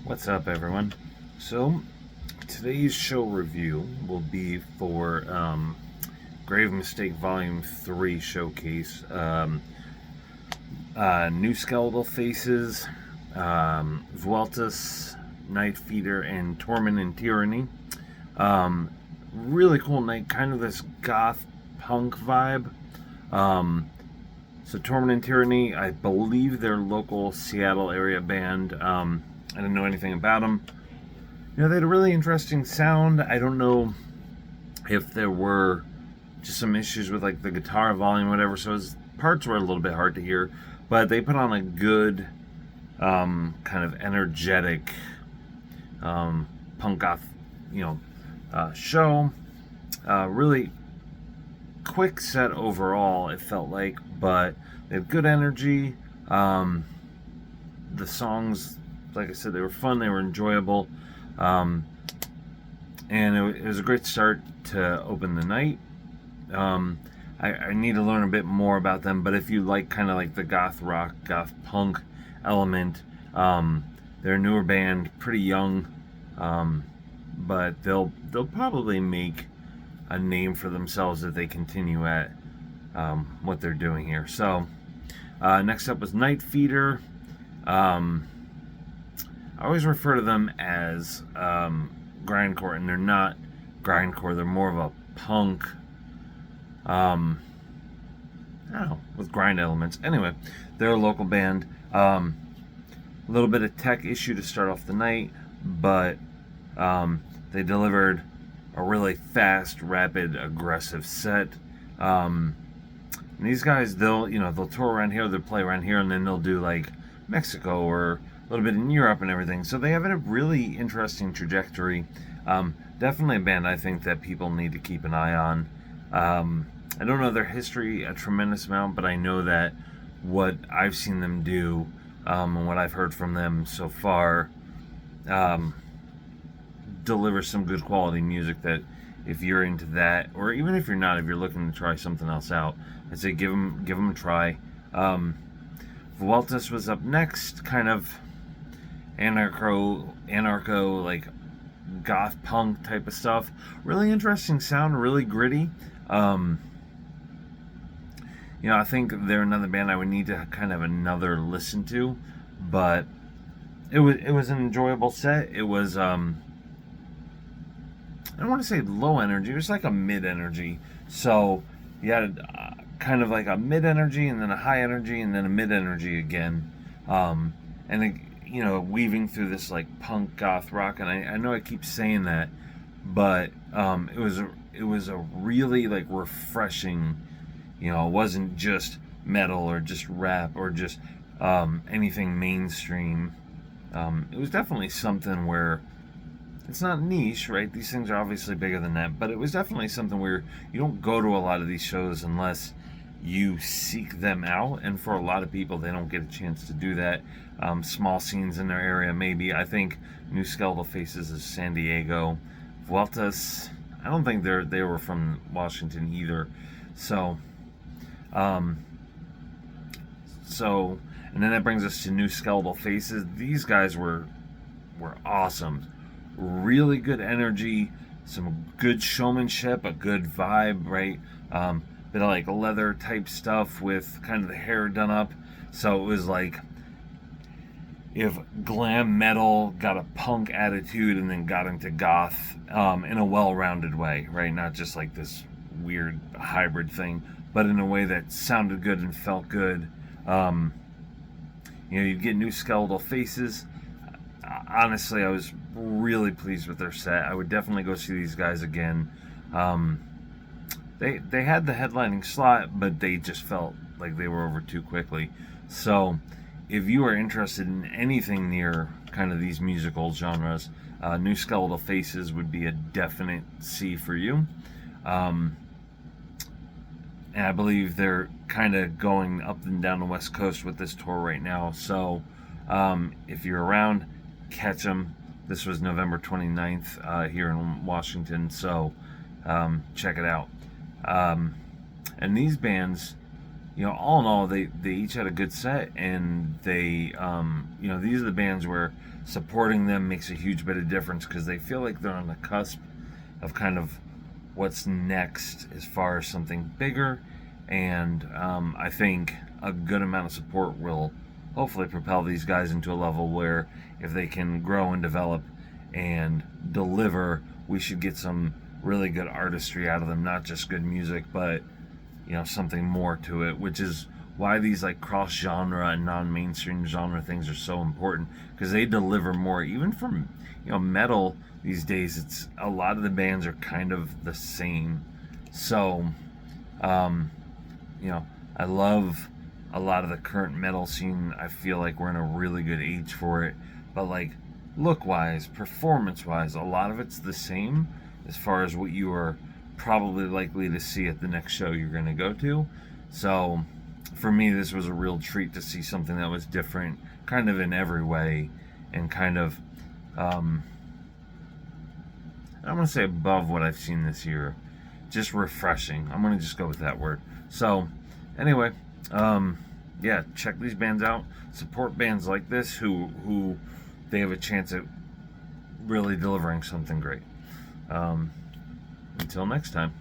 What's up, everyone? So, today's show review will be for Grave Mistake Volume 3 showcase. New Skeletal Faces, Vueltas, Nightfeeder, and Torment and Tyranny. Really cool night, kind of this goth punk vibe. So Torment and Tyranny, I believe they're local Seattle area band. I didn't know anything about them. They had a really interesting sound. I don't know if there were just some issues with like the guitar volume, or whatever. So his parts were a little bit hard to hear, but they put on a good, kind of energetic, punk goth, show. Really quick set overall, it felt like, but they had good energy. The songs, like I said, they were fun, they were enjoyable, and it was a great start to open the night. I need to learn a bit more about them, but if you like kind of like the goth rock, goth punk element, they're a newer band, pretty young, but they'll probably make a name for themselves if they continue at what they're doing here. So next up was Nightfeeder. I always refer to them as grindcore, and they're not grindcore. They're more of a punk, I don't know, with grind elements. Anyway, they're a local band. A little bit of tech issue to start off the night, but they delivered a really fast, rapid, aggressive set. And these guys, they'll tour around here, they'll play around here, and then they'll do like Mexico or a little bit in Europe and everything. So they have a really interesting trajectory. Definitely a band I think that people need to keep an eye on. I don't know their history a tremendous amount, but I know that what I've seen them do, and what I've heard from them so far, delivers some good quality music that if you're into that, or even if you're not, if you're looking to try something else out, I'd say give them a try. Vueltas was up next, kind of anarcho like goth punk type of stuff. Really interesting sound, really gritty. I think they're another band I would need to kind of another listen to, but it was an enjoyable set. It was I don't want to say low energy. It was like a mid energy. So you had kind of like a mid energy, and then a high energy, and then a mid energy again, and it, weaving through this like punk goth rock. And I know I keep saying that, but it was a really like refreshing. It wasn't just metal or just rap or just anything mainstream. It was definitely something where it's not niche, right? These things are obviously bigger than that, but it was definitely something where you don't go to a lot of these shows unless you seek them out, and for a lot of people, they don't get a chance to do that. Small scenes in their area, maybe. I think New Skeletal Faces is San Diego. Vueltas, I don't think they were from Washington either. So, and then that brings us to New Skeletal Faces. These guys were awesome. Really good energy, some good showmanship, a good vibe, right? Bit of like leather type stuff with kind of the hair done up. So it was like if glam metal got a punk attitude and then got into goth in a well-rounded way, right? Not just like this weird hybrid thing, but in a way that sounded good and felt good. You'd get New Skeletal Faces. Honestly, I was really pleased with their set. I would definitely go see these guys again. They had the headlining slot, but they just felt like they were over too quickly. So, if you are interested in anything near kind of these musical genres, New Skeletal Faces would be a definite C for you. And I believe they're kind of going up and down the West Coast with this tour right now. So, if you're around, catch them. This was November 29th here in Washington, so check it out. And these bands, all in all, they each had a good set, and they, these are the bands where supporting them makes a huge bit of difference because they feel like they're on the cusp of kind of what's next as far as something bigger, and I think a good amount of support will hopefully propel these guys into a level where if they can grow and develop and deliver, we should get some really good artistry out of them, not just good music, but something more to it, which is why these like cross genre and non-mainstream genre things are so important, because they deliver more. Even from metal these days, it's a lot of the bands are kind of the same. So I love a lot of the current metal scene. I feel like we're in a really good age for it, but like look wise, performance wise, a lot of it's the same as far as what you are probably likely to see at the next show you're going to go to. So for me, this was a real treat to see something that was different kind of in every way, and kind of I don't want to say above what I've seen this year, just refreshing. I'm going to just go with that word. So anyway, yeah, check these bands out, support bands like this who they have a chance at really delivering something great. Until next time.